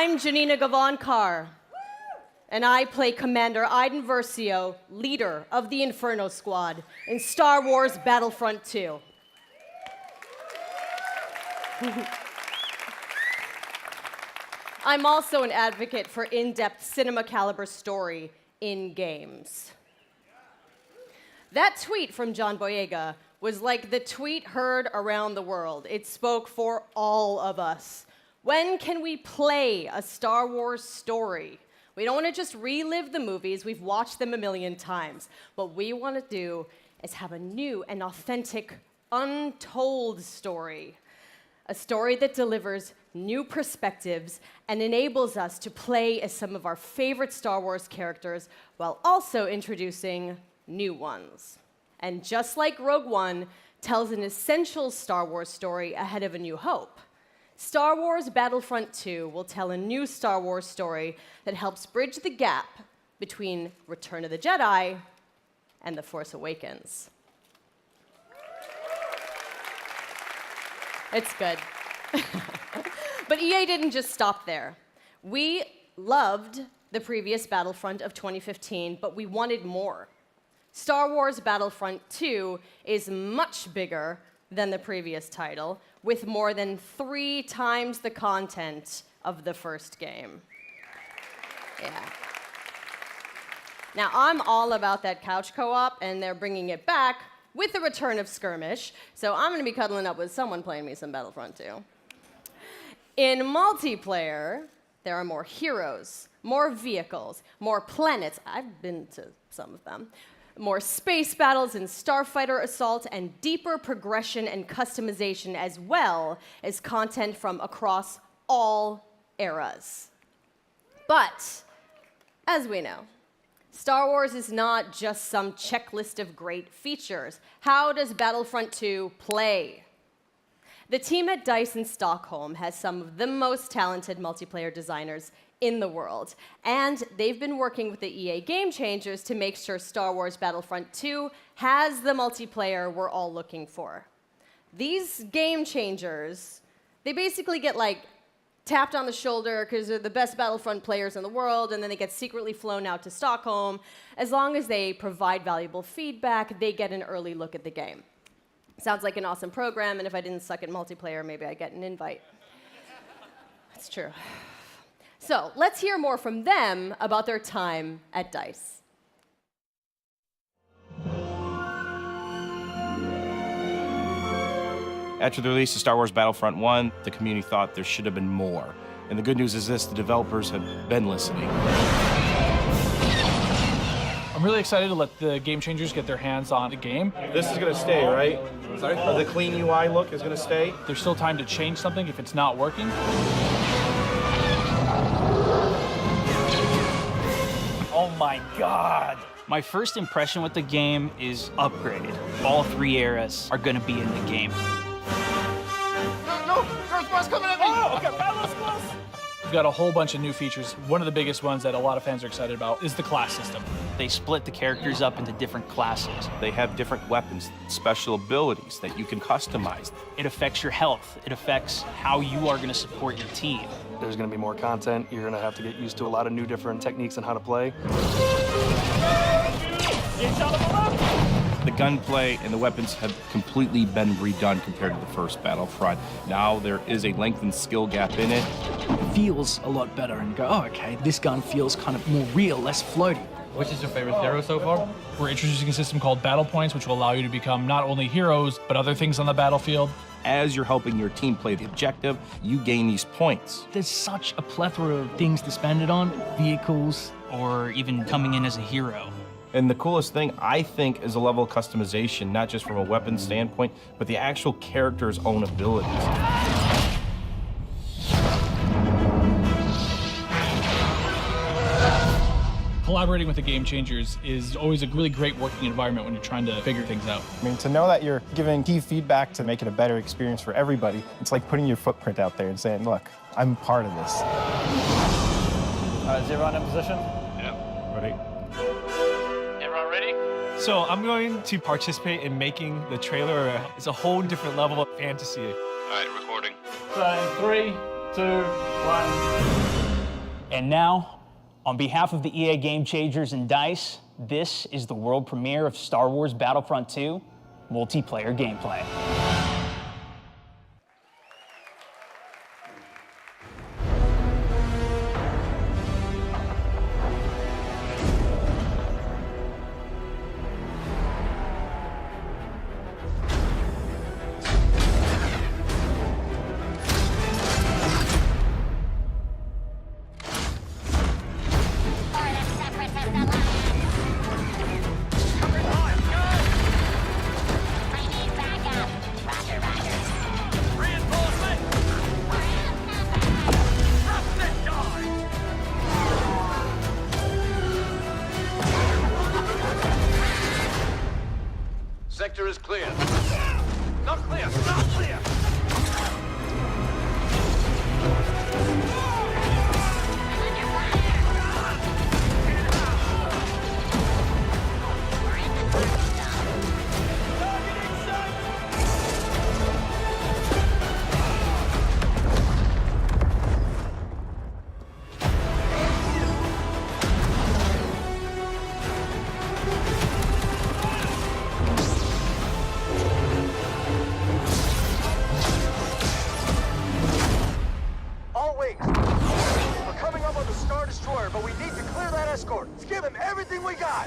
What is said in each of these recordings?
I'm Janina Gavankar, and I play Commander Iden Versio, leader of the Inferno Squad in Star Wars Battlefront II. I'm also an advocate for in-depth cinema-caliber story in games. That tweet from John Boyega was like the tweet heard around the world. It spoke for all of us. When can we play a Star Wars story? We don't want to just relive the movies. We've watched them a million times. What we want to do is have a new and authentic, untold story. A story that delivers new perspectives and enables us to play as some of our favorite Star Wars characters while also introducing new ones. And just like Rogue One tells an essential Star Wars story ahead of A New Hope, Star Wars Battlefront II will tell a new Star Wars story that helps bridge the gap between Return of the Jedi and The Force Awakens. It's good. But EA didn't just stop there. We loved the previous Battlefront of 2015, but we wanted more. Star Wars Battlefront II is much bigger than the previous title, with more than 3 times the content of the first game. Yeah. Now, I'm all about that couch co-op, and they're bringing it back with the return of Skirmish, so I'm going to be cuddling up with someone playing me some Battlefront 2. In multiplayer, there are more heroes, more vehicles, more planets. I've been to some of them. More space battles and starfighter assault, and deeper progression and customization, as well as content from across all eras. But, as we know, Star Wars is not just some checklist of great features. How does Battlefront 2 play? The team at DICE in Stockholm has some of the most talented multiplayer designers in the world, and they've been working with the EA Game Changers to make sure Star Wars Battlefront 2 has the multiplayer we're all looking for. These Game Changers, they basically get tapped on the shoulder because they're the best Battlefront players in the world, and then they get secretly flown out to Stockholm. As long as they provide valuable feedback, they get an early look at the game. Sounds like an awesome program, and if I didn't suck at multiplayer, maybe I'd get an invite. That's true. So let's hear more from them about their time at DICE. After the release of Star Wars Battlefront 1, the community thought there should have been more. And the good news is this, the developers have been listening. I'm really excited to let the Game Changers get their hands on the game. This is going to stay, right? Sorry? The clean UI look is going to stay? There's still time to change something if it's not working. Oh my God! My first impression with the game is upgraded. All 3 eras are going to be in the game. No! Darth Maul's coming at me! Oh, okay, Battle Squad! We've got a whole bunch of new features. One of the biggest ones that a lot of fans are excited about is the class system. They split the characters up into different classes. They have different weapons, special abilities that you can customize. It affects your health. It affects how you are going to support your team. There's going to be more content. You're going to have to get used to a lot of new different techniques on how to play. The gunplay and the weapons have completely been redone compared to the first Battlefront. Now there is a lengthened skill gap in it. It feels a lot better and go, oh, okay, this gun feels kind of more real, less floaty. Which is your favorite hero so far? We're introducing a system called Battle Points, which will allow you to become not only heroes, but other things on the battlefield. As you're helping your team play the objective, you gain these points. There's such a plethora of things to spend it on, vehicles. Or even coming in as a hero. And the coolest thing, I think, is a level of customization, not just from a weapon standpoint, but the actual character's own abilities. Collaborating with the Game Changers is always a really great working environment when you're trying to figure things out. I mean, to know that you're giving key feedback to make it a better experience for everybody, it's like putting your footprint out there and saying, look, I'm part of this. Is everyone in position? Yeah. Ready? Everyone ready? So I'm going to participate in making the trailer. It's a whole different level of fantasy. All right, recording. So in 3, 2, 1. And now, on behalf of the EA Game Changers and DICE, this is the world premiere of Star Wars Battlefront II multiplayer gameplay. Sector is clear. Not clear! Not clear! But we need to clear that escort. Let's give him everything we got.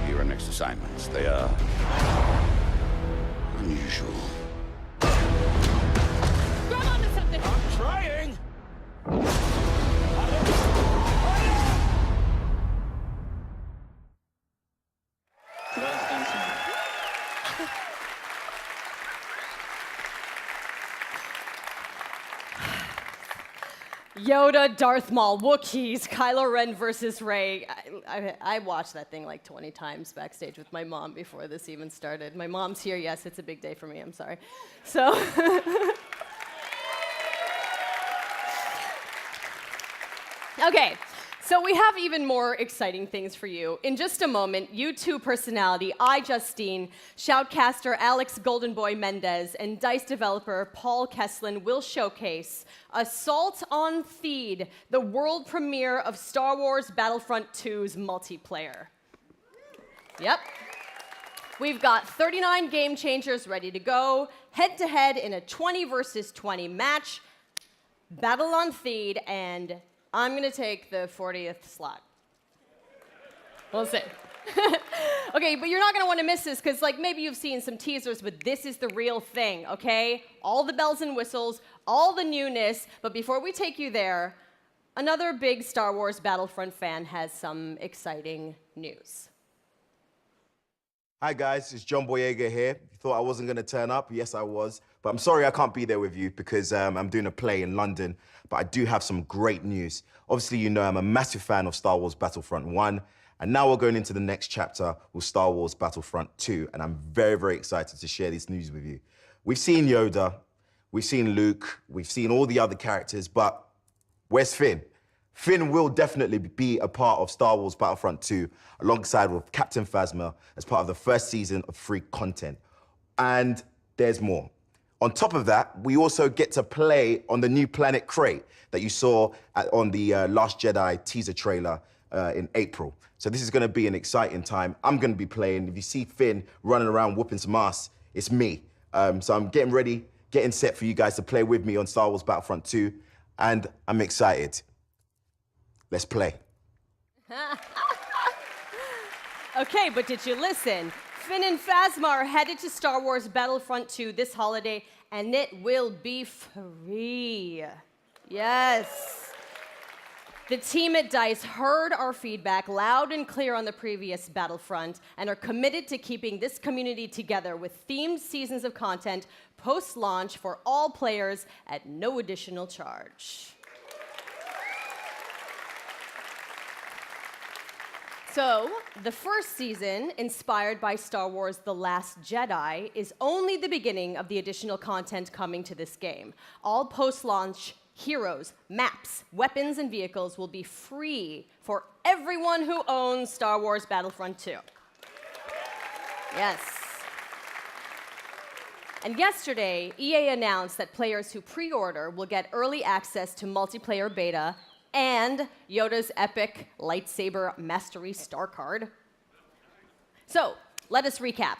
Your next assignments, they are unusual. Grab onto something. I'm trying. Yoda, Darth Maul, Wookiees, Kylo Ren versus Rey. I watched that thing like 20 times backstage with my mom before this even started. My mom's here, yes, it's a big day for me, I'm sorry. So, okay, so we have even more exciting things for you. In just a moment, YouTube personality iJustine, shoutcaster Alex Goldenboy Mendez, and DICE developer Paul Kesslin will showcase Assault on Theed, the world premiere of Star Wars Battlefront II's multiplayer. Yep. We've got 39 game changers ready to go, head-to-head in a 20 versus 20 match, battle on Theed, and I'm going to take the 40th slot. We'll see. Okay, but you're not going to want to miss this because, like, maybe you've seen some teasers, but this is the real thing, okay? All the bells and whistles, all the newness. But before we take you there, another big Star Wars Battlefront fan has some exciting news. Hi guys, it's John Boyega here. You thought I wasn't going to turn up? Yes, I was. But I'm sorry I can't be there with you because I'm doing a play in London. But I do have some great news. Obviously, you know I'm a massive fan of Star Wars Battlefront 1. And now we're going into the next chapter with Star Wars Battlefront 2. And I'm very, very excited to share this news with you. We've seen Yoda, we've seen Luke, we've seen all the other characters, but where's Finn? Finn will definitely be a part of Star Wars Battlefront 2 alongside with Captain Phasma as part of the first season of free content. And there's more. On top of that, we also get to play on the new planet Crate that you saw on the Last Jedi teaser trailer in April. So this is going to be an exciting time. I'm going to be playing. If you see Finn running around whooping some ass, it's me. So I'm getting ready, getting set for you guys to play with me on Star Wars Battlefront 2, and I'm excited. Let's play. Okay, but did you listen? Finn and Phasma are headed to Star Wars Battlefront 2 this holiday, and it will be free. Yes. The team at DICE heard our feedback loud and clear on the previous Battlefront and are committed to keeping this community together with themed seasons of content post-launch for all players at no additional charge. So, the first season, inspired by Star Wars The Last Jedi, is only the beginning of the additional content coming to this game. All post-launch heroes, maps, weapons, and vehicles will be free for everyone who owns Star Wars Battlefront 2. Yes. And yesterday, EA announced that players who pre-order will get early access to multiplayer beta and Yoda's epic lightsaber mastery star card. So, let us recap.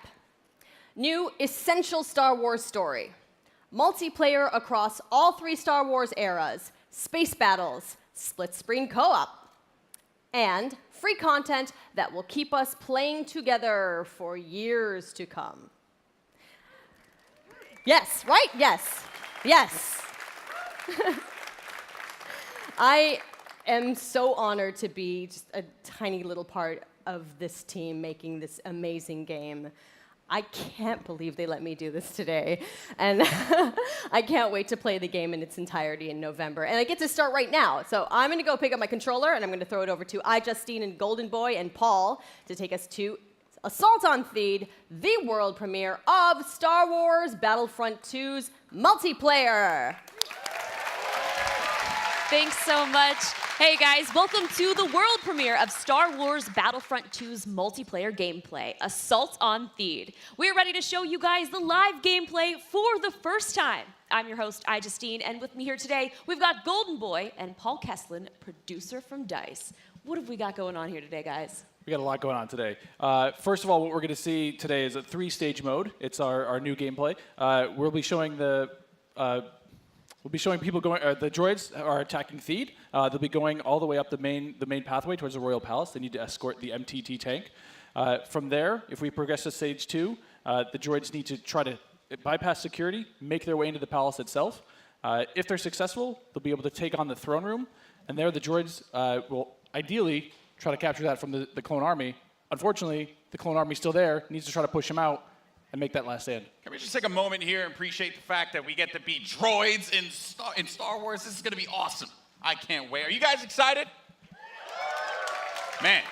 New essential Star Wars story. Multiplayer across all 3 Star Wars eras, space battles, split-screen co-op, and free content that will keep us playing together for years to come. Yes, right? Yes. Yes. I am so honored to be just a tiny little part of this team making this amazing game. I can't believe they let me do this today. And I can't wait to play the game in its entirety in November. And I get to start right now. So I'm going to go pick up my controller, and I'm going to throw it over to Justine and Golden Boy and Paul to take us to Assault on Theed, the world premiere of Star Wars Battlefront II's multiplayer. Thanks so much. Hey guys, welcome to the world premiere of Star Wars Battlefront II's multiplayer gameplay, Assault on Theed. We're ready to show you guys the live gameplay for the first time. I'm your host, Justine, and with me here today, we've got Golden Boy and Paul Kesslin, producer from DICE. What have we got going on here today, guys? We got a lot going on today. First of all, what we're going to see today is a 3-stage mode. It's our new gameplay. We'll be showing people going. The droids are attacking Theed. They'll be going all the way up the main pathway towards the Royal Palace. They need to escort the MTT tank. From there, if we progress to stage 2, the droids need to try to bypass security, make their way into the palace itself. If they're successful, they'll be able to take on the throne room, and there the droids will ideally try to capture that from the clone army. Unfortunately, the clone army's still there, needs to try to push him out and make that last stand. Can we just take a moment here and appreciate the fact that we get to be droids in Star Wars? This is going to be awesome. I can't wait. Are you guys excited? Man,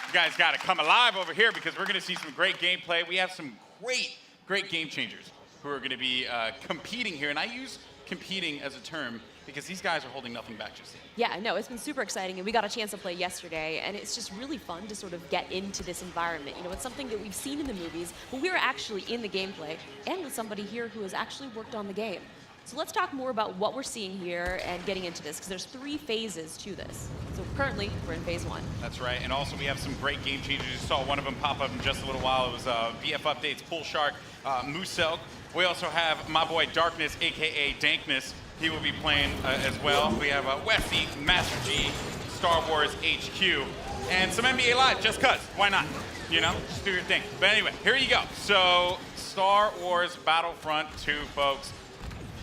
you guys got to come alive over here because we're going to see some great gameplay. We have some great game changers who are going to be competing here. And I use competing as a term because these guys are holding nothing back just yet. Yeah, no, it's been super exciting, and we got a chance to play yesterday, and it's just really fun to sort of get into this environment. You know, it's something that we've seen in the movies, but we're actually in the gameplay, and with somebody here who has actually worked on the game. So let's talk more about what we're seeing here and getting into this, because there's 3 phases to this. So currently, we're in phase 1. That's right, and also we have some great game changers. You saw one of them pop up in just a little while. It was BF Updates, Pool Shark, Mooselk. We also have my boy Darkness, a.k.a. Dankness. He will be playing as well. We have Westy, Master G, Star Wars HQ, and some NBA Live, just cuz. Why not? You know, just do your thing. But anyway, here you go. So, Star Wars Battlefront II, folks.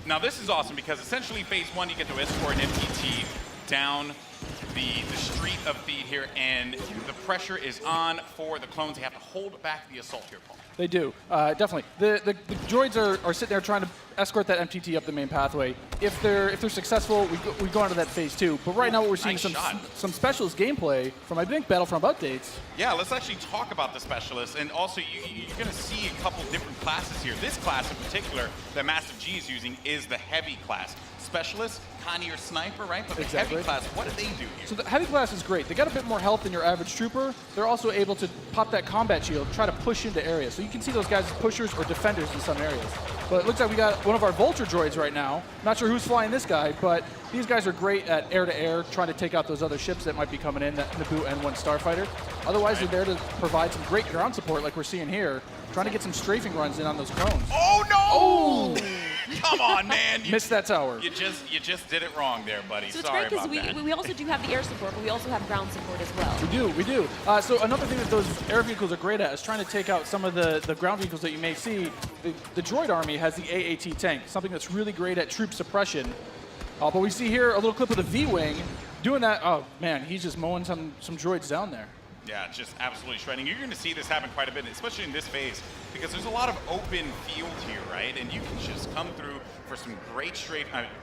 Now, this is awesome because essentially phase 1, you get to escort an MTT down the street of Theed here, and the pressure is on for the clones. They have to hold back the assault here, Paul. They do, definitely. The droids are sitting there trying to escort that MTT up the main pathway. If they're successful, we go on to that phase 2. But right now, what we're seeing is some specialist gameplay from, I think, Battlefront updates. Yeah, let's actually talk about the specialists, and also you're going to see a couple different classes here. This class in particular that Master G is using is the heavy class. Specialist, kind of your sniper, right? But the heavy class, what do they do here? So the heavy class is great. They got a bit more health than your average trooper. They're also able to pop that combat shield, try to push into areas. So you can see those guys as pushers or defenders in some areas. But it looks like we got one of our Vulture droids right now. Not sure who's flying this guy, but these guys are great at air-to-air, trying to take out those other ships that might be coming in, that Naboo N1 Starfighter. Otherwise, they're there to provide some great ground support like we're seeing here, trying to get some strafing runs in on those clones. Oh, no! Oh! Come on, man. Missed that tower. You just did it wrong there, buddy. So it's Sorry great about because we also do have the air support, but we also have ground support as well. We do. So another thing that those air vehicles are great at is trying to take out some of the ground vehicles that you may see. The droid army has the AAT tank, something that's really great at troop suppression. But we see here a little clip of the V-Wing doing that. Oh, man, he's just mowing some droids down there. Yeah, just absolutely shredding. You're going to see this happen quite a bit, especially in this phase, because there's a lot of open field here, right? And you can just come through for some great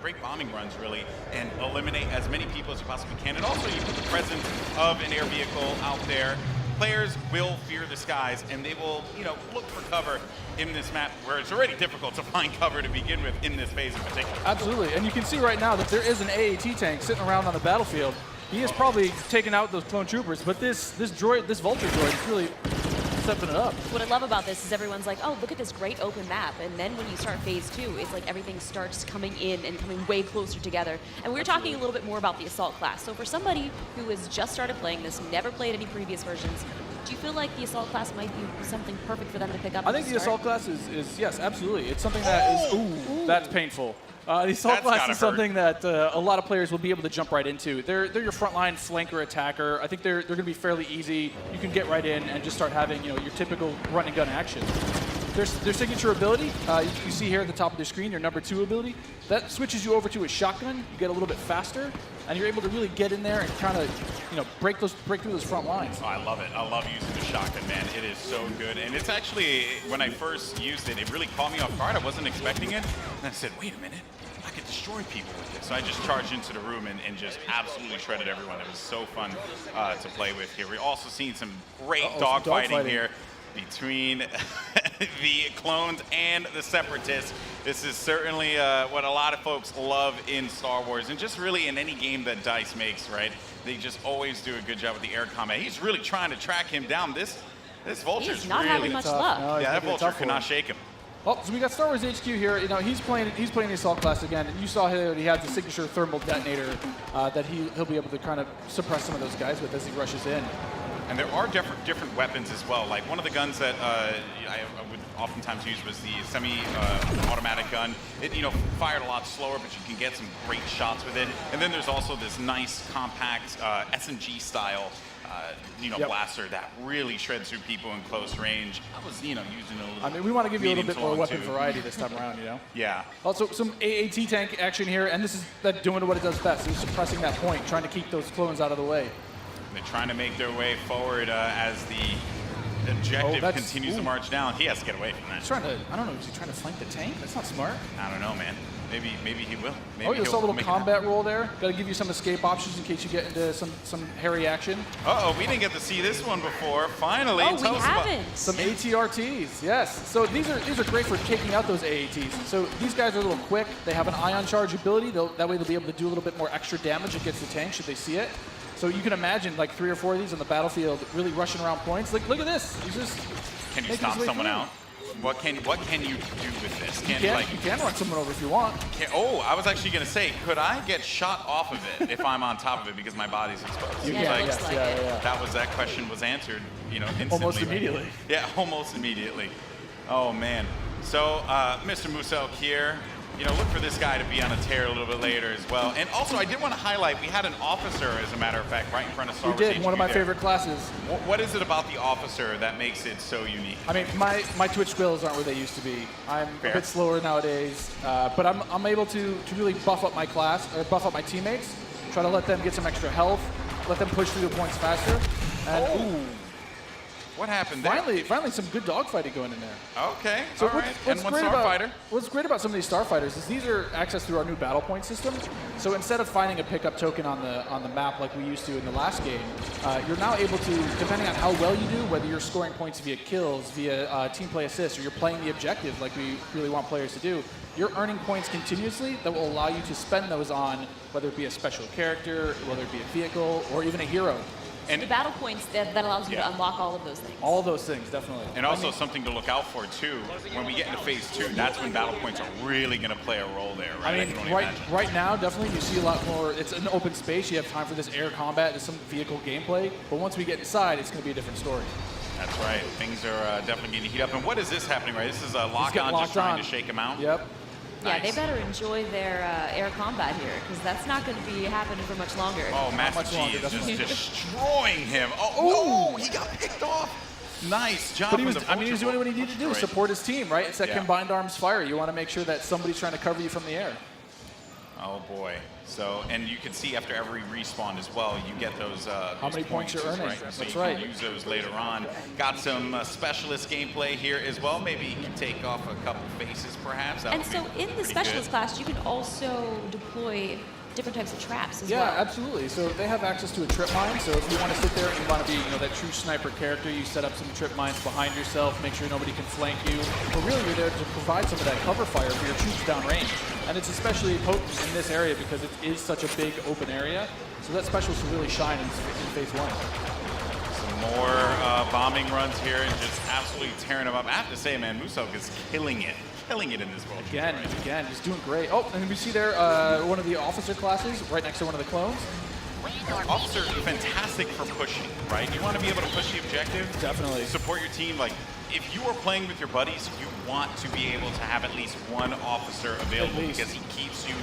great bombing runs, really, and eliminate as many people as you possibly can. And also, you put the presence of an air vehicle out there. Players will fear the skies, and they will, look for cover in this map where it's already difficult to find cover to begin with in this phase in particular. Absolutely, and you can see right now that there is an AAT tank sitting around on the battlefield. He is probably taking out those clone troopers, but this Vulture droid is really stepping it up. What I love about this is everyone's like, oh, look at this great open map. And then when you start phase 2, it's like everything starts coming in and coming way closer together. And we were talking a little bit more about the Assault class. So for somebody who has just started playing this, never played any previous versions, do you feel like the Assault class might be something perfect for them to pick up? I think the Assault class is yes, absolutely. It's something that is, that's painful. The Assault class is something that a lot of players will be able to jump right into. They're your frontline flanker attacker. I think they're going to be fairly easy. You can get right in and just start having your typical run and gun action. Their signature ability, you see here at the top of the screen, your number 2 ability, that switches you over to a shotgun. You get a little bit faster, and you're able to really get in there and kind of break through those front lines. Oh, I love it. I love using the shotgun, man. It is so good. And it's actually, when I first used it, it really caught me off guard. I wasn't expecting it. And I said, wait a minute. I could destroy people with this. So I just charged into the room and just absolutely shredded everyone. It was so fun to play with here. We're also seeing some great dogfighting here between the clones and the separatists. This is certainly what a lot of folks love in Star Wars, and just really in any game that DICE makes, right? They just always do a good job with the air combat. He's really trying to track him down. This Vulture's not really having much luck. No, yeah, that Vulture cannot shake him. Oh, so we got Star Wars HQ here. He's playing the Assault class again, and you saw here he has the signature thermal detonator that he'll be able to kind of suppress some of those guys with as he rushes in. And there are different weapons as well. Like one of the guns that I would oftentimes use was the semi-automatic gun. It fired a lot slower, but you can get some great shots with it. And then there's also this nice compact SMG style blaster that really shreds through people in close range. I was using a little. I mean, we want to give you a little bit more weapon variety this time around, Yeah. Also, some AAT tank action here, and this is that doing what it does best. It's suppressing that point, trying to keep those clones out of the way. They're trying to make their way forward as the objective continues to march down. He has to get away from that. He's trying to, I don't know, is he trying to flank the tank? That's not smart. I don't know, man. Maybe he will. Maybe you saw a little combat roll there. Got to give you some escape options in case you get into some hairy action. Uh-oh, we didn't get to see this one before. Finally, we haven't. Some ATRTs, yes. So these are great for taking out those AATs. So these guys are a little quick. They have an ion charge ability. That way they'll be able to do a little bit more extra damage against the tank should they see it. So you can imagine like 3 or 4 of these on the battlefield really rushing around points. Like, look at this. He's just Can you stop someone out? What can you do with this? You can run someone over if you want. I was actually going to say, could I get shot off of it if I'm on top of it because my body's exposed? That question was answered, instantly. Almost immediately. Yeah, almost immediately. Oh man. So Mr. Muselk here. Look for this guy to be on a tear a little bit later as well. And also, I did want to highlight, we had an officer, as a matter of fact, right in front of Star Wars HQ one of my favorite classes. What is it about the officer that makes it so unique? I mean, my Twitch skills aren't where they used to be. I'm a bit slower nowadays, but I'm able to really buff up my class, or buff up my teammates, try to let them get some extra health, let them push through the points faster. And, what happened there? Finally, some good dogfighting going in there. Okay, so all right. And one starfighter. What's great about some of these starfighters is these are accessed through our new battle point system. So instead of finding a pickup token on the map like we used to in the last game, you're now able to, depending on how well you do, whether you're scoring points via kills, via team play assists, or you're playing the objective like we really want players to do, you're earning points continuously that will allow you to spend those on whether it be a special character, whether it be a vehicle, or even a hero. And the battle points that allows you to unlock all of those things. All of those things, definitely. And also something to look out for too. When we get into phase 2, that's when battle points are really going to play a role there, right? I mean, right now, definitely you see a lot more. It's an open space. You have time for this air combat, there's some vehicle gameplay. But once we get inside, it's going to be a different story. That's right. Things are definitely getting to heat up. And what is this happening, right? This is a lock-on just trying to shake him out? Yep. Yeah, they better enjoy their air combat here, because that's not going to be happening for much longer. Oh, Master G is just destroying him. Oh, he got picked off. Nice job. But he was doing what he needed to do, support his team, right? It's that combined arms fire. You want to make sure that somebody's trying to cover you from the air. Oh boy. So, and you can see after every respawn as well, you get those how many points you're earning. Right? So That's you right. can use those later on. Got some specialist gameplay here as well. Maybe you can take off a couple faces perhaps. And so in the specialist class, you can also deploy different types of traps as well. Yeah, absolutely. So they have access to a trip mine. So if you want to sit there and you want to be, that true sniper character, you set up some trip mines behind yourself, make sure nobody can flank you. But really, you're there to provide some of that cover fire for your troops downrange. And it's especially potent in this area because it is such a big open area. So that specialist will really shine in phase 1. Some More bombing runs here and just absolutely tearing them up. I have to say, man, Musok is killing it in this world. Again, he's doing great. Oh, and we see there one of the officer classes right next to one of the clones. Officer, fantastic for pushing, right? You want to be able to push the objective. Definitely. Support your team. Like, if you are playing with your buddies, you want to be able to have at least one officer available because he keeps you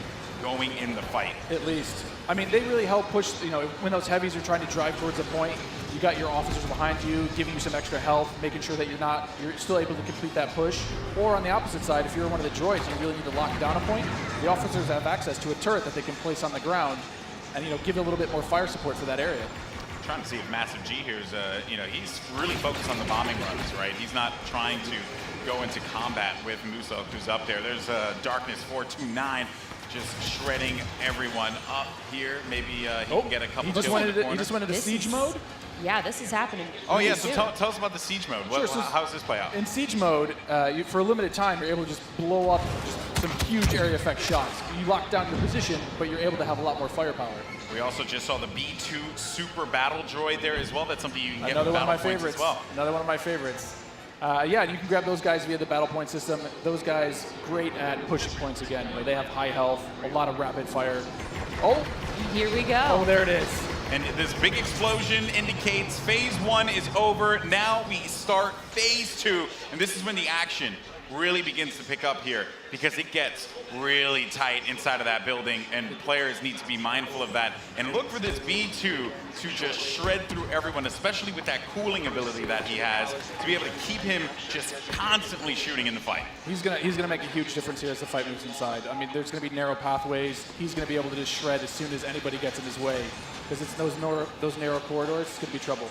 going in the fight. At least. I mean, they really help push, when those heavies are trying to drive towards a point, you got your officers behind you, giving you some extra health, making sure that you're still able to complete that push. Or on the opposite side, if you're one of the droids and you really need to lock down a point, the officers have access to a turret that they can place on the ground and, give a little bit more fire support for that area. Trying to see if Massive G here is, he's really focused on the bombing runs, right? He's not trying to go into combat with Musok, who's up there. There's Darkness 429 just shredding everyone up here. Maybe he can get a couple kills in the corner. He just went into siege mode? Yeah, this is happening. Oh, yeah, so tell us about the siege mode. How does this play out? In siege mode, for a limited time, you're able to just blow up some huge area effect shots. You lock down your position, but you're able to have a lot more firepower. We also just saw the B2 Super Battle Droid there as well. That's something you can get Another with one of my battle points favorites. as well. Another one of my favorites. Yeah, and you can grab those guys via the battle point system. Those guys, great at pushing points again. They have high health, a lot of rapid fire. Oh! Here we go. Oh, there it is. And this big explosion indicates phase 1 is over. Now we start phase 2, and this is when the action really begins to pick up here because it gets really tight inside of that building, and players need to be mindful of that and look for this B2 to just shred through everyone, especially with that cooling ability that he has, to be able to keep him just constantly shooting in the fight. He's gonna make a huge difference here as the fight moves inside. I mean, there's gonna be narrow pathways. He's gonna be able to just shred as soon as anybody gets in his way, because it's those narrow corridors. It's gonna be trouble.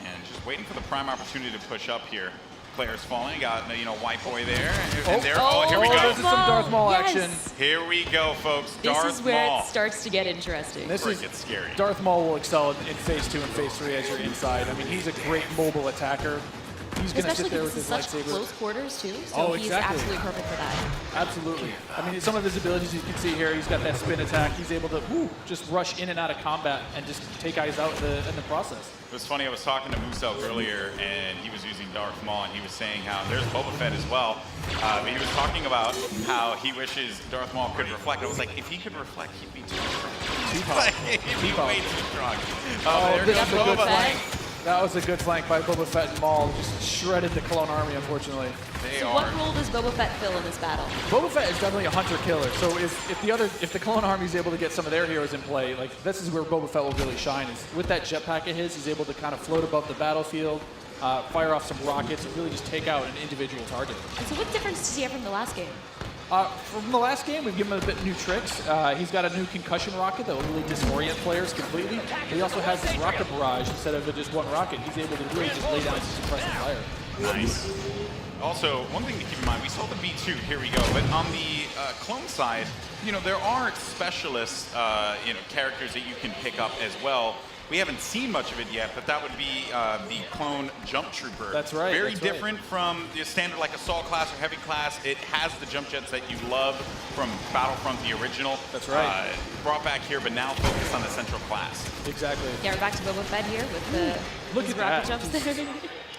And just waiting for the prime opportunity to push up here. Players falling, got White Boy there, and there. Oh, here we go. This is some Darth Maul action. Here we go, folks. Darth Maul. This is where it starts to get interesting. This is scary. Darth Maul will excel in phase 2 and phase 3 as you're inside. I mean, he's a great mobile attacker. He's going to sit there with his lightsaber. Especially close quarters too. So he's absolutely perfect for that. Absolutely. I mean, some of his abilities you can see here. He's got that spin attack. He's able to just rush in and out of combat and just take guys out in the process. It was funny, I was talking to Musok earlier, and he was using Darth Maul, and he was saying how there's Boba Fett as well. But he was talking about how he wishes Darth Maul could reflect. I was like, if he could reflect, he'd be too strong. He'd be way too strong. This is a good flank. That was a good flank by Boba Fett and Maul. Just shredded the clone army, unfortunately. What role does Boba Fett fill in this battle? Boba Fett is definitely a hunter-killer. So if the clone army is able to get some of their heroes in play, like this is where Boba Fett will really shine. Is with that jetpack of his, he's able to kind of float above the battlefield, fire off some rockets, and really just take out an individual target. And so what difference does he have from the last game? From the last game, we've given him a bit new tricks. He's got a new concussion rocket that will really disorient players completely. He also has this rocket barrage instead of just one rocket. He's able to really just lay down some suppressive fire. Nice. Also, one thing to keep in mind, we saw the B2, here we go, but on the clone side, there are specialist, characters that you can pick up as well. We haven't seen much of it yet, but that would be the clone jump trooper. That's right. Very different from the standard like assault class or heavy class. It has the jump jets that you love from Battlefront, the original. That's right. Brought back here, but now focused on the central class. Exactly. Yeah, we're back to Boba Fett here with the Look at rocket that. jumps there.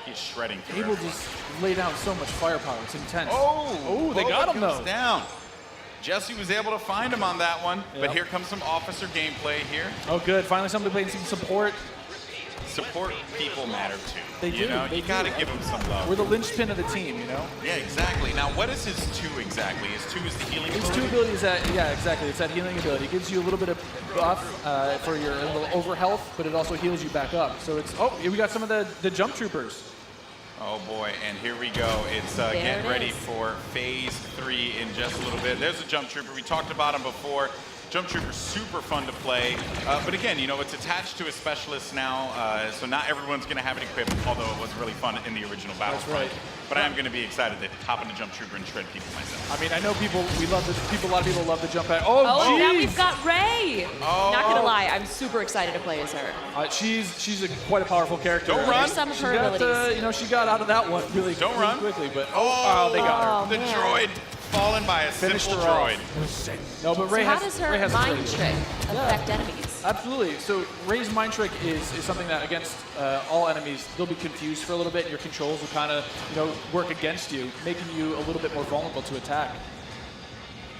He's shredding through. Able to just lay down so much firepower. It's intense. Oh, they got him goes though. Down. Jesse was able to find him on that one, but here comes some officer gameplay here. Oh, good. Finally, somebody playing some support. Support people matter too. They do. You got to give them some love. We're the linchpin of the team, Yeah, exactly. Now, what is his 2 exactly? His 2 is the healing ability? His 2 ability is that, yeah, exactly. It's that healing ability. It gives you a little bit of buff for your little over health, but it also heals you back up. So it's, here we got some of the jump troopers. Oh boy, and here we go. It's getting ready for phase 3 in just a little bit. There's a jump trooper. We talked about him before. Jump trooper's super fun to play, but again, it's attached to a specialist now, so not everyone's going to have it equipped, although it was really fun in the original Battlefront. That's right. But I am going to be excited to hop into jump trooper and shred people myself. I mean, I know a lot of people love the jump pack. Oh, now we've got Rey. Not gonna lie, I'm super excited to play as her. She's quite a powerful character. Don't run. Some of her abilities. She got out of that one really quickly, but they they got her. The droid fallen by a Finished simple her off. droid. No, but Ray So how has does her Ray has mind ability. trick affect enemies? Absolutely. So Ray's mind trick is something that against all enemies, they'll be confused for a little bit, and your controls will kind of work against you, making you a little bit more vulnerable to attack.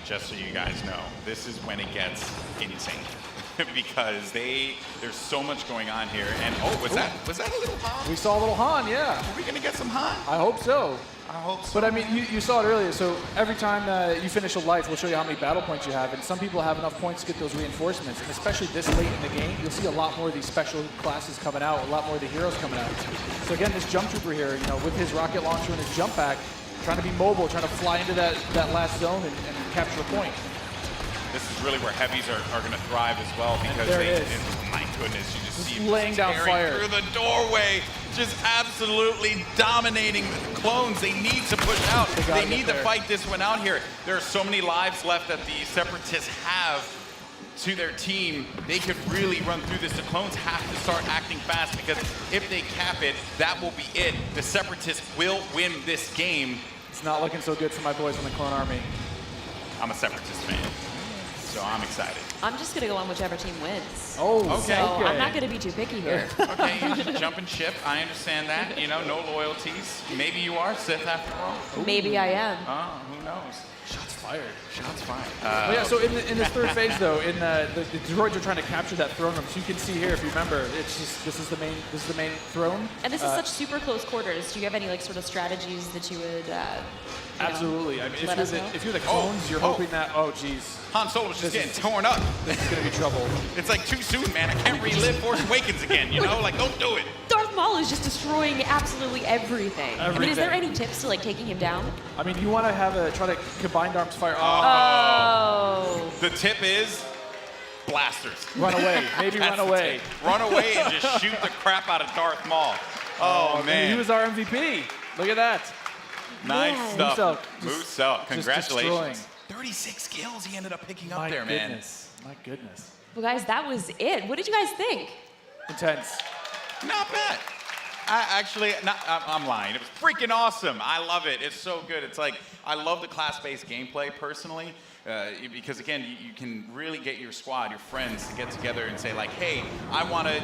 Just so you guys know, this is when it gets insane. Because there's so much going on here. And was that a little Han? We saw a little Han, yeah. Are we gonna get some Han? I hope so. I hope so. But I mean, you saw it earlier. So every time you finish a life, we'll show you how many battle points you have. And some people have enough points to get those reinforcements. And especially this late in the game, you'll see a lot more of these special classes coming out, a lot more of the heroes coming out. So again, this jump trooper here, with his rocket launcher and his jump pack, trying to be mobile, trying to fly into that last zone and capture a point. This is really where heavies are going to thrive as well because my goodness, you just see laying down fire through the doorway, just absolutely dominating the clones. They need to push out. They need to fight this one out here. There are so many lives left that the Separatists have to their team. They could really run through this. The clones have to start acting fast because if they cap it, that will be it. The Separatists will win this game. It's not looking so good for my boys in the clone army. I'm a Separatist fan, so I'm excited. I'm just gonna go on whichever team wins. Oh, okay. So I'm not gonna be too picky here. Okay, jumping ship. I understand that. No loyalties. Maybe you are Sith after all. Maybe I am. Oh, who knows? Shots fired. Shots fired. Yeah. So in this third phase, though, the droids are trying to capture that throne room. So you can see here, if you remember, it's just this is the main throne. And this is such super close quarters. Do you have any sort of strategies that you would? Absolutely. I mean, if you're the clones, you're hoping that. Oh, geez. Han Solo's just getting torn up. This is gonna be trouble. It's like too soon, man. I can't relive Force Awakens again. Like, don't do it. Darth Maul is just destroying absolutely everything. I mean, is there any tips to taking him down? I mean, you want to try to combined arms fire. Oh. The tip is blasters. Run away. Maybe run away. Run away and just shoot the crap out of Darth Maul. Oh man. He was our MVP. Look at that. Nice stuff. Moose out. Congratulations. Destroying. 36 kills he ended up picking up there, man. My goodness. Well, guys, that was it. What did you guys think? Intense. Not bad. I'm lying. It was freaking awesome. I love it. It's so good. It's like, I love the class-based gameplay personally. Because again, you can really get your squad, your friends, to get together and say like, hey, I want to,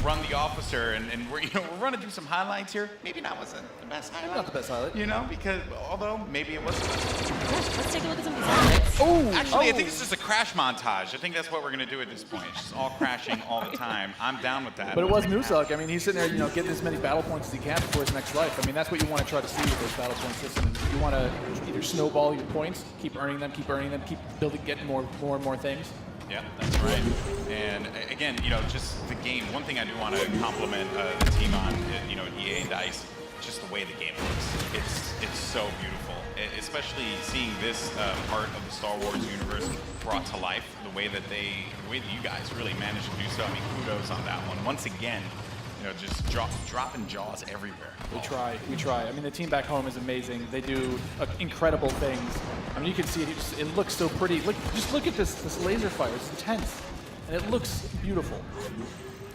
run the officer, and we're running through some highlights here. Maybe that wasn't the best highlight. Not the best highlight. Because although maybe it wasn't. Let's take a look at some of these highlights. Actually, I think it's just a crash montage. I think that's what we're gonna do at this point. It's just all crashing all the time. I'm down with that. But it was Musak. I mean, he's sitting there, getting as many battle points as he can before his next life. I mean, that's what you want to try to see with those battle point systems. You want to either snowball your points, keep earning them, keep building, getting more and more things. Yeah, that's right. And again, just the game. One thing I do want to compliment the team on, EA and DICE, just the way the game looks. It's so beautiful, especially seeing this part of the Star Wars universe brought to life. The way that you guys really managed to do so. I mean, kudos on that one. Once again, just dropping jaws everywhere. We try. I mean, the team back home is amazing. They do incredible things. I mean, you can see it looks so pretty. Just look at this laser fire. It's intense, and it looks beautiful.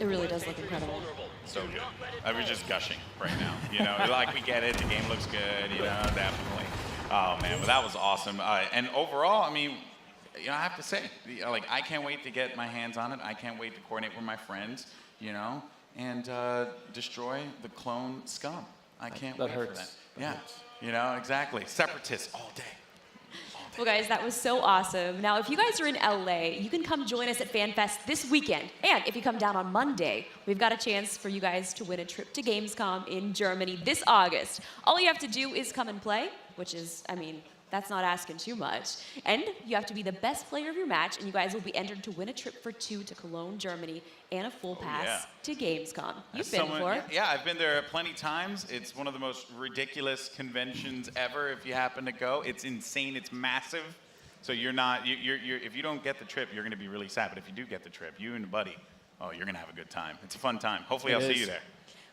It really does look incredible. So good. We're just gushing right now. Like we get it. The game looks good. Definitely. Oh man, but that was awesome. And overall, I mean, I have to say, I can't wait to get my hands on it. I can't wait to coordinate with my friends. And destroy the clone scum. I can't wait for that. Yeah, exactly. Separatists all day. Well, guys, that was so awesome. Now, if you guys are in LA, you can come join us at FanFest this weekend. And if you come down on Monday, we've got a chance for you guys to win a trip to Gamescom in Germany this August. All you have to do is come and play, which is, I mean, that's not asking too much. And you have to be the best player of your match, and you guys will be entered to win a trip for 2 to Cologne, Germany, and a full pass to Gamescom. You've been before. Yeah, I've been there plenty times. It's one of the most ridiculous conventions ever if you happen to go. It's insane. It's massive. So you're if you don't get the trip, you're going to be really sad. But if you do get the trip, you and a buddy, you're going to have a good time. It's a fun time. Hopefully I'll see you there.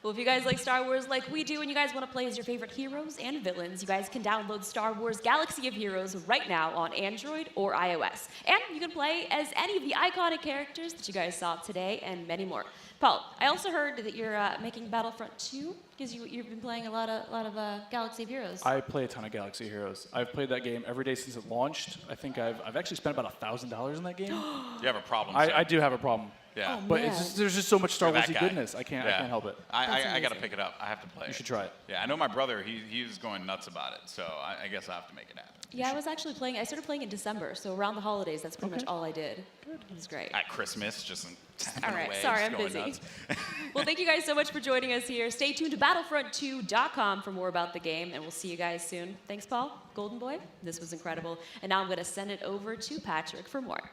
Well, if you guys like Star Wars like we do and you guys want to play as your favorite heroes and villains, you guys can download Star Wars Galaxy of Heroes right now on Android or iOS. And you can play as any of the iconic characters that you guys saw today and many more. Paul, I also heard that you're making Battlefront 2 Because you've been playing a lot of Galaxy of Heroes. I play a ton of Galaxy Heroes. I've played that game every day since it launched. I think I've actually spent about $1,000 in that game. You have a problem. I do have a problem. Yeah. But it's just, there's just so much Star You're that Warsy guy. goodness. I can't help it. I got to pick it up. I have to play it. You should try it. Yeah, I know my brother, he was going nuts about it, so I guess I have to make it happen. Yeah, I started playing in December, so around the holidays, that's pretty much all I did. It was great. At Christmas, just All right, away, sorry, just I'm going busy. nuts. Well, thank you guys so much for joining us here. Stay tuned to battlefront2.com for more about the game, and we'll see you guys soon. Thanks, Paul, Golden Boy. This was incredible. And now I'm going to send it over to Patrick for more.